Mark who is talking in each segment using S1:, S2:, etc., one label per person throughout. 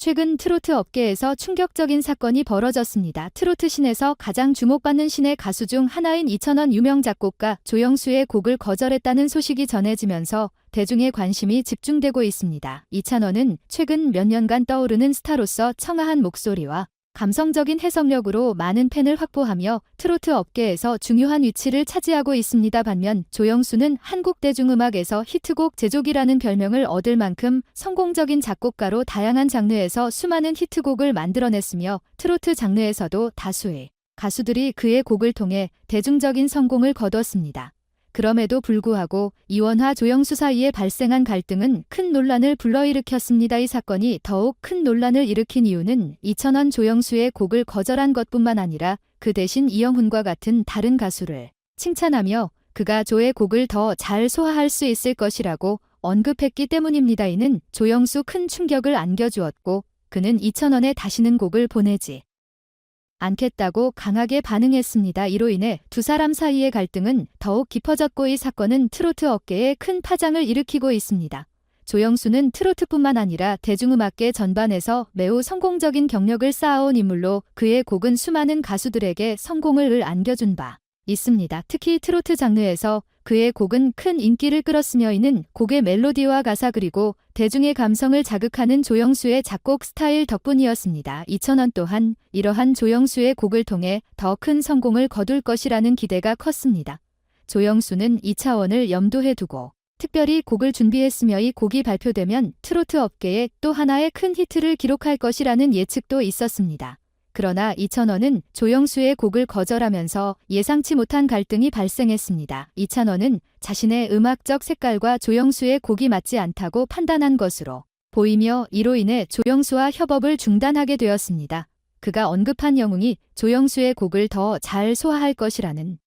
S1: 최근 트로트 업계에서 충격적인 사건이 벌어졌습니다. 트로트 씬에서 가장 주목받는 신의 가수 중 하나인 이찬원 유명 작곡가 조영수의 곡을 거절했다는 소식이 전해지면서 대중의 관심이 집중되고 있습니다. 이찬원은 최근 몇 년간 떠오르는 스타로서 청아한 목소리와 감성적인 해석력으로 많은 팬을 확보하며 트로트 업계에서 중요한 위치를 차지하고 있습니다. 반면 조영수는 한국 대중음악에서 히트곡 제조기라는 별명을 얻을 만큼 성공적인 작곡가로 다양한 장르에서 수많은 히트곡을 만들어냈으며 트로트 장르에서도 다수의 가수들이 그의 곡을 통해 대중적인 성공을 거뒀습니다. 그럼에도 불구하고 이원화 조영수 사이에 발생한 갈등은 큰 논란을 불러일으켰습니다. 이 사건이 더욱 큰 논란을 일으킨 이유는 이찬원 조영수의 곡을 거절한 것뿐만 아니라 그 대신 이영훈과 같은 다른 가수를 칭찬하며 그가 조의 곡을 더 잘 소화할 수 있을 것이라고 언급했기 때문입니다. 이는 조영수 큰 충격을 안겨주었고 그는 이찬원에 다시는 곡을 보내지 않겠다고 강하게 반응했습니다. 이로 인해 두 사람 사이의 갈등은 더욱 깊어졌고 이 사건은 트로트 업계에 큰 파장을 일으키고 있습니다. 조영수는 트로트뿐만 아니라 대중음악계 전반에서 매우 성공적인 경력을 쌓아온 인물로 그의 곡은 수많은 가수들에게 성공을 안겨준 바 있습니다. 특히 트로트 장르에서 그의 곡은 큰 인기를 끌었으며 이는 곡의 멜로디와 가사 그리고 대중의 감성을 자극하는 조영수의 작곡 스타일 덕분이었습니다. 이찬원 또한 이러한 조영수의 곡을 통해 더 큰 성공을 거둘 것이라는 기대가 컸습니다. 조영수는 이차원을 염두에 두고 특별히 곡을 준비했으며 이 곡이 발표되면 트로트 업계에 또 하나의 큰 히트를 기록할 것이라는 예측도 있었습니다. 그러나 이찬원은 조영수의 곡을 거절하면서 예상치 못한 갈등이 발생했습니다. 이찬원은 자신의 음악적 색깔과 조영수의 곡이 맞지 않다고 판단한 것으로 보이며 이로 인해 조영수와 협업을 중단하게 되었습니다. 그가 언급한 영웅이 조영수의 곡을 더 잘 소화할 것이라는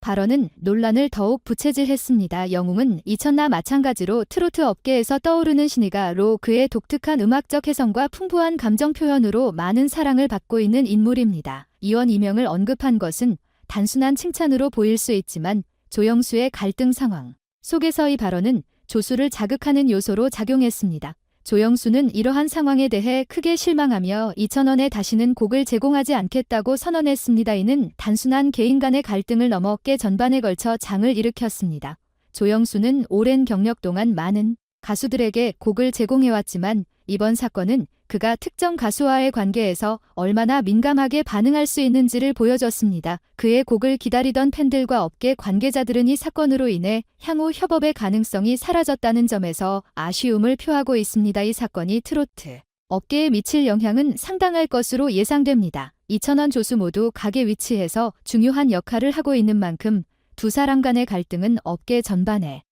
S1: 발언은 논란을 더욱 부채질했습니다. 영웅은 이천나 마찬가지로 트로트 업계에서 떠오르는 신의가로 그의 독특한 음악적 해석과 풍부한 감정 표현으로 많은 사랑을 받고 있는 인물입니다. 이원 이명을 언급한 것은 단순한 칭찬으로 보일 수 있지만 조영수의 갈등 상황 속에서 이 발언은 조수를 자극하는 요소로 작용했습니다. 조영수는 이러한 상황에 대해 크게 실망하며 이찬원에 다시는 곡을 제공하지 않겠다고 선언했습니다. 이는 단순한 개인 간의 갈등을 넘어 업계 전반에 걸쳐 장을 일으켰습니다. 조영수는 오랜 경력 동안 많은 가수들에게 곡을 제공해왔지만 이번 사건은 그가 특정 가수와의 관계에서 얼마나 민감하게 반응할 수 있는지를 보여줬습니다. 그의 곡을 기다리던 팬들과 업계 관계자들은 이 사건으로 인해 향후 협업의 가능성이 사라졌다는 점에서 아쉬움을 표하고 있습니다. 이 사건이 트로트 업계에 미칠 영향은 상당할 것으로 예상됩니다. 이찬원 조수 모두 각의 위치에서 중요한 역할을 하고 있는 만큼 두 사람 간의 갈등은 업계 전반에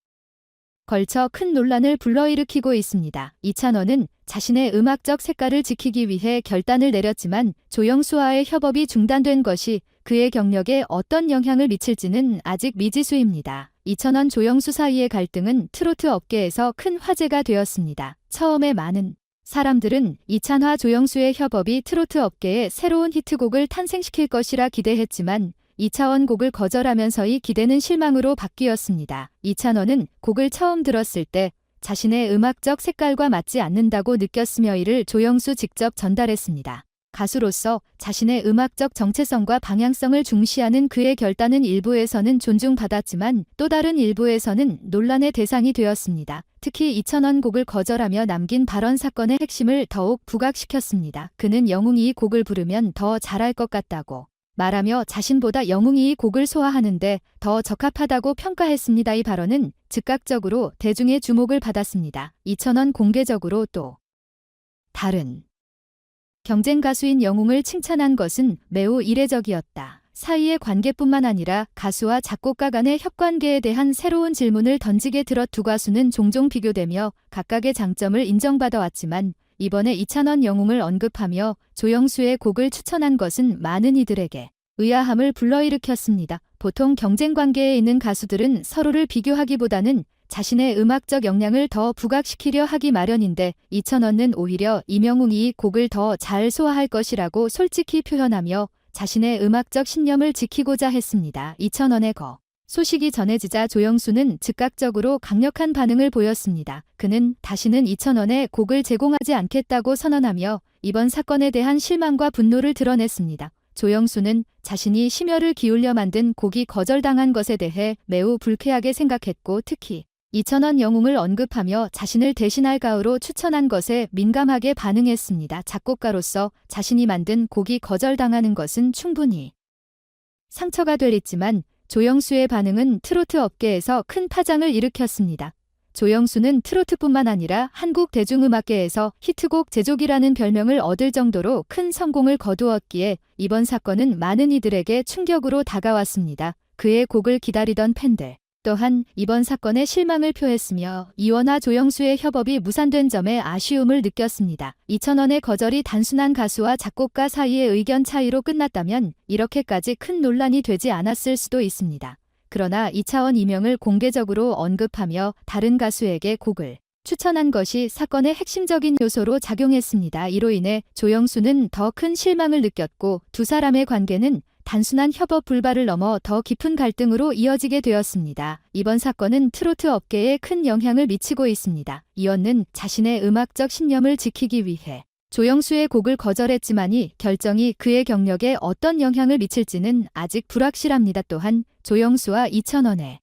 S1: 걸쳐 큰 논란을 불러일으키고 있습니다. 이찬원은 자신의 음악적 색깔을 지키기 위해 결단을 내렸지만 조영수와의 협업이 중단된 것이 그의 경력에 어떤 영향을 미칠지는 아직 미지수입니다. 이찬원 조영수 사이의 갈등은 트로트 업계에서 큰 화제가 되었습니다. 처음에 많은 사람들은 이찬화 조영수의 협업이 트로트 업계에 새로운 히트곡을 탄생시킬 것이라 기대했지만 이찬원 곡을 거절하면서 이 기대는 실망으로 바뀌었습니다. 이찬원은 곡을 처음 들었을 때 자신의 음악적 색깔과 맞지 않는다고 느꼈으며 이를 조영수 직접 전달했습니다. 가수로서 자신의 음악적 정체성과 방향성을 중시하는 그의 결단은 일부에서는 존중받았지만 또 다른 일부에서는 논란의 대상이 되었습니다. 특히 이찬원 곡을 거절하며 남긴 발언 사건의 핵심을 더욱 부각시켰습니다. 그는 영웅이 이 곡을 부르면 더 잘할 것 같다고 말하며 자신보다 영웅이 이 곡을 소화하는데 더 적합하다고 평가했습니다. 이 발언은 즉각적으로 대중의 주목을 받았습니다. 이찬원 공개적으로 또 다른 경쟁 가수인 영웅을 칭찬한 것은 매우 이례적이었다. 사이의 관계뿐만 아니라 가수와 작곡가 간의 협관계에 대한 새로운 질문을 던지게 들어 두 가수는 종종 비교되며 각각의 장점을 인정받아왔지만 이번에 이찬원 영웅을 언급하며 조영수의 곡을 추천한 것은 많은 이들에게 의아함을 불러일으켰습니다. 보통 경쟁 관계에 있는 가수들은 서로를 비교하기보다는 자신의 음악적 역량을 더 부각시키려 하기 마련인데 이찬원은 오히려 이명웅이 곡을 더 잘 소화할 것이라고 솔직히 표현하며 자신의 음악적 신념을 지키고자 했습니다. 이찬원의 소식이 전해지자 조영수는 즉각적으로 강력한 반응을 보였습니다. 그는 다시는 2,000원의 곡을 제공하지 않겠다고 선언하며 이번 사건에 대한 실망과 분노를 드러냈습니다. 조영수는 자신이 심혈을 기울여 만든 곡이 거절당한 것에 대해 매우 불쾌하게 생각했고 특히 2,000원 영웅을 언급하며 자신을 대신할 가수로 추천한 것에 민감하게 반응했습니다. 작곡가로서 자신이 만든 곡이 거절당하는 것은 충분히 상처가 되겠지만 조영수의 반응은 트로트 업계에서 큰 파장을 일으켰습니다. 조영수는 트로트뿐만 아니라 한국 대중음악계에서 히트곡 제조기라는 별명을 얻을 정도로 큰 성공을 거두었기에 이번 사건은 많은 이들에게 충격으로 다가왔습니다. 그의 곡을 기다리던 팬들 또한 이번 사건에 실망을 표했으며 이원화 조영수의 협업이 무산된 점에 아쉬움을 느꼈습니다. 2,000원의 거절이 단순한 가수와 작곡가 사이의 의견 차이로 끝났다면 이렇게까지 큰 논란이 되지 않았을 수도 있습니다. 그러나 2차원 이명을 공개적으로 언급하며 다른 가수에게 곡을 추천한 것이 사건의 핵심적인 요소로 작용했습니다. 이로 인해 조영수는 더 큰 실망을 느꼈고 두 사람의 관계는 단순한 협업 불발을 넘어 더 깊은 갈등으로 이어지게 되었습니다. 이번 사건은 트로트 업계에 큰 영향을 미치고 있습니다. 이원는 자신의 음악적 신념을 지키기 위해 조영수의 곡을 거절했지만 이 결정이 그의 경력에 어떤 영향을 미칠지는 아직 불확실합니다. 또한 조영수와 2,000원의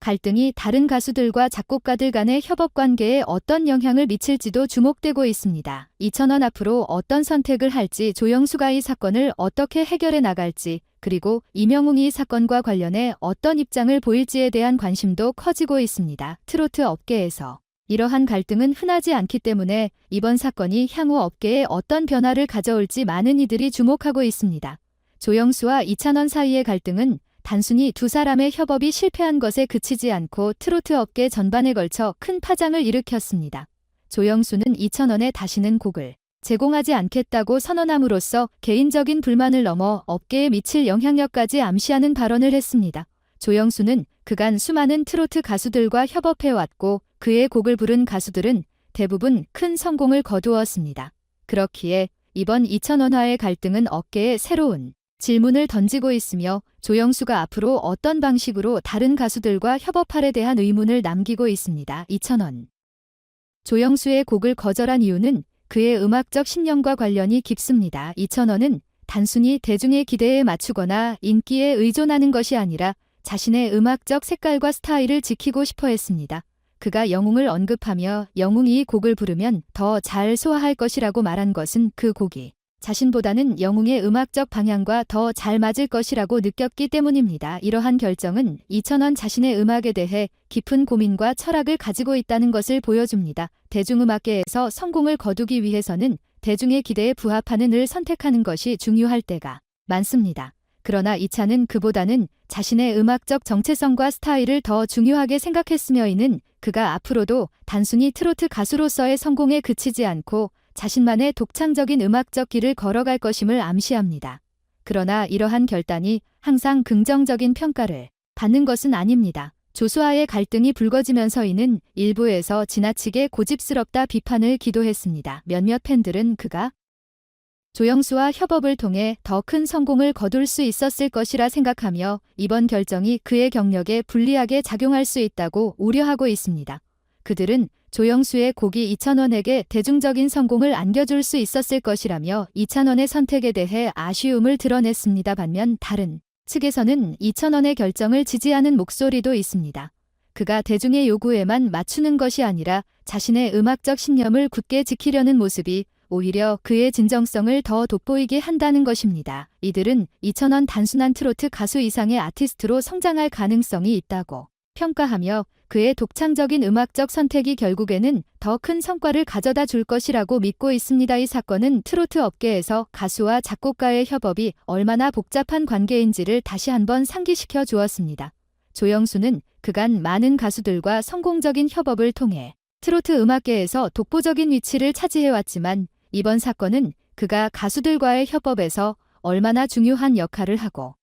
S1: 갈등이 다른 가수들과 작곡가들 간의 협업 관계에 어떤 영향을 미칠지도 주목되고 있습니다. 2,000원 앞으로 어떤 선택을 할지, 조영수가 이 사건을 어떻게 해결해 나갈지, 그리고 이명웅이 이 사건과 관련해 어떤 입장을 보일지에 대한 관심도 커지고 있습니다. 트로트 업계에서 이러한 갈등은 흔하지 않기 때문에 이번 사건이 향후 업계에 어떤 변화를 가져올지 많은 이들이 주목하고 있습니다. 조영수와 2,000원 사이의 갈등은 단순히 두 사람의 협업이 실패한 것에 그치지 않고 트로트 업계 전반에 걸쳐 큰 파장을 일으켰습니다. 조영수는 2,000원에 다시는 곡을 제공하지 않겠다고 선언함으로써 개인적인 불만을 넘어 업계에 미칠 영향력까지 암시하는 발언을 했습니다. 조영수는 그간 수많은 트로트 가수들과 협업해왔고 그의 곡을 부른 가수들은 대부분 큰 성공을 거두었습니다. 그렇기에 이번 2,000원화의 갈등은 업계에 새로운 질문을 던지고 있으며 조영수가 앞으로 어떤 방식으로 다른 가수들과 협업할에 대한 의문을 남기고 있습니다. 2,000원 조영수의 곡을 거절한 이유는 그의 음악적 신념과 관련이 깊습니다. 2,000원은 단순히 대중의 기대에 맞추거나 인기에 의존하는 것이 아니라 자신의 음악적 색깔과 스타일을 지키고 싶어 했습니다. 그가 영웅을 언급하며 영웅이 이 곡을 부르면 더 잘 소화할 것이라고 말한 것은 그 곡이 자신보다는 영웅의 음악적 방향과 더 잘 맞을 것이라고 느꼈기 때문입니다. 이러한 결정은 2,000원 자신의 음악에 대해 깊은 고민과 철학을 가지고 있다는 것을 보여줍니다. 대중음악계에서 성공을 거두기 위해서는 대중의 기대에 부합하는 을 선택하는 것이 중요할 때가 많습니다. 그러나 이차는 그보다는 자신의 음악적 정체성과 스타일을 더 중요하게 생각했으며 이는 그가 앞으로도 단순히 트로트 가수로서의 성공에 그치지 않고 자신만의 독창적인 음악적 길을 걸어갈 것임을 암시합니다. 그러나 이러한 결단이 항상 긍정적인 평가를 받는 것은 아닙니다. 조수와의 갈등이 불거지면서 이는 일부에서 지나치게 고집스럽다 비판을 기도했습니다. 몇몇 팬들은 그가 조영수와 협업을 통해 더 큰 성공을 거둘 수 있었을 것이라 생각하며 이번 결정이 그의 경력에 불리하게 작용할 수 있다고 우려하고 있습니다. 그들은 조영수의 곡이 2,000원에게 대중적인 성공을 안겨줄 수 있었을 것이라며 2,000원의 선택에 대해 아쉬움을 드러냈습니다. 반면 다른 측에서는 2,000원의 결정을 지지하는 목소리도 있습니다. 그가 대중의 요구에만 맞추는 것이 아니라 자신의 음악적 신념을 굳게 지키려는 모습이 오히려 그의 진정성을 더 돋보이게 한다는 것입니다. 이들은 2,000원 단순한 트로트 가수 이상의 아티스트로 성장할 가능성이 있다고 평가하며 그의 독창적인 음악적 선택이 결국에는 더 큰 성과를 가져다 줄 것이라고 믿고 있습니다. 이 사건은 트로트 업계에서 가수와 작곡가의 협업이 얼마나 복잡한 관계인지를 다시 한번 상기시켜 주었습니다. 조영수는 그간 많은 가수들과 성공적인 협업을 통해 트로트 음악계에서 독보적인 위치를 차지해왔지만 이번 사건은 그가 가수들과의 협업에서 얼마나 중요한 역할을 하고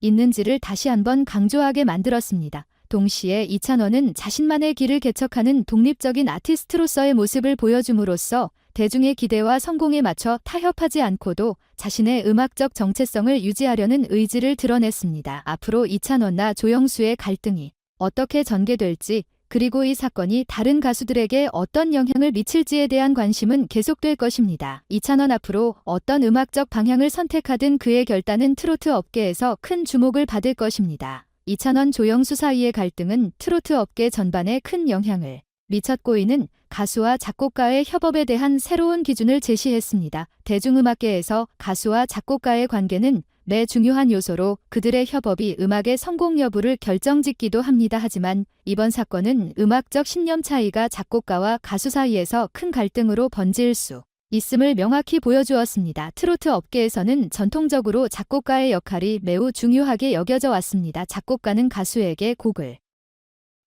S1: 있는지를 다시 한번 강조하게 만들었습니다. 동시에 2,000원은 자신만의 길을 개척하는 독립적인 아티스트로서의 모습을 보여줌으로써 대중의 기대와 성공에 맞춰 타협하지 않고도 자신의 음악적 정체성을 유지하려는 의지를 드러냈습니다. 앞으로 이찬원과 조영수의 갈등이 어떻게 전개될지, 그리고 이 사건이 다른 가수들에게 어떤 영향을 미칠지에 대한 관심은 계속될 것입니다. 이찬원 앞으로 어떤 음악적 방향을 선택하든 그의 결단은 트로트 업계에서 큰 주목을 받을 것입니다. 이찬원, 조영수 사이의 갈등은 트로트 업계 전반에 큰 영향을 미쳤고, 이는 가수와 작곡가의 협업에 대한 새로운 기준을 제시했습니다. 대중음악계에서 가수와 작곡가의 관계는 매 중요한 요소로 그들의 협업이 음악의 성공 여부를 결정짓기도 합니다. 하지만 이번 사건은 음악적 신념 차이가 작곡가와 가수 사이에서 큰 갈등으로 번질 수 있음을 명확히 보여주었습니다. 트로트 업계에서는 전통적으로 작곡가의 역할이 매우 중요하게 여겨져 왔습니다. 작곡가는 가수에게 곡을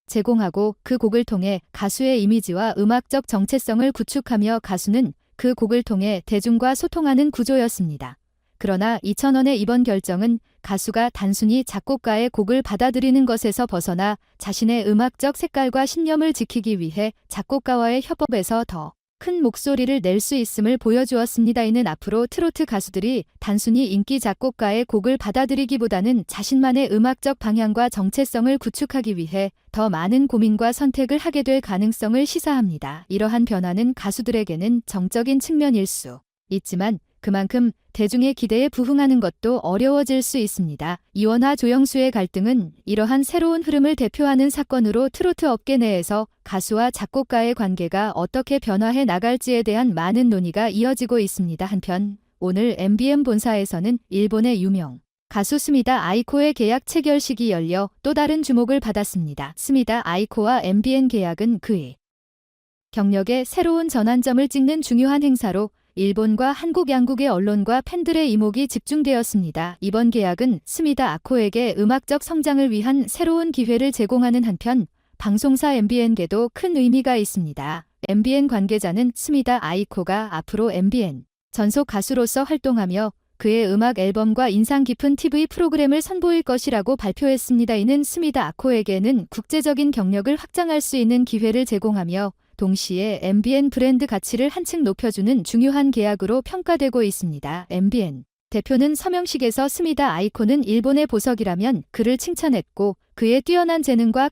S1: 제공하고 그 곡을 통해 가수의 이미지와 음악적 정체성을 구축하며, 가수는 그 곡을 통해 대중과 소통하는 구조였습니다. 그러나 이찬원의 이번 결정은 가수가 단순히 작곡가의 곡을 받아들이는 것에서 벗어나 자신의 음악적 색깔과 신념을 지키기 위해 작곡가와의 협업에서 더 큰 목소리를 낼 수 있음을 보여주었습니다. 이는 앞으로 트로트 가수들이 단순히 인기 작곡가의 곡을 받아들이기보다는 자신만의 음악적 방향과 정체성을 구축하기 위해 더 많은 고민과 선택을 하게 될 가능성을 시사합니다. 이러한 변화는 가수들에게는 정적인 측면일 수 있지만 그만큼 대중의 기대에 부응하는 것도 어려워질 수 있습니다. 이원화, 조영수의 갈등은 이러한 새로운 흐름을 대표하는 사건으로 트로트 업계 내에서 가수와 작곡가의 관계가 어떻게 변화해 나갈지에 대한 많은 논의가 이어지고 있습니다. 한편 오늘 MBN 본사에서는 일본의 유명 가수 스미다 아이코의 계약 체결식이 열려 또 다른 주목을 받았습니다. 스미다 아이코와 MBN 계약은 그의 경력의 새로운 전환점을 찍는 중요한 행사로 일본과 한국 양국의 언론과 팬들의 이목이 집중되었습니다. 이번 계약은 스미다 아코에게 음악적 성장을 위한 새로운 기회를 제공하는 한편 방송사 MBN계도 큰 의미가 있습니다. MBN 관계자는 스미다 아이코가 앞으로 MBN 전속 가수로서 활동하며 그의 음악 앨범과 인상 깊은 TV 프로그램을 선보일 것이라고 발표했습니다. 이는 스미다 아코에게는 국제적인 경력을 확장할 수 있는 기회를 제공하며 동시에 MBN 브랜드 가치를 한층 높여주는 중요한 계약으로 평가되고 있습니다. MBN 대표는 서명식에서 스미다 아이코는 일본의 보석이라면 그를 칭찬했고, 그의 뛰어난 재능과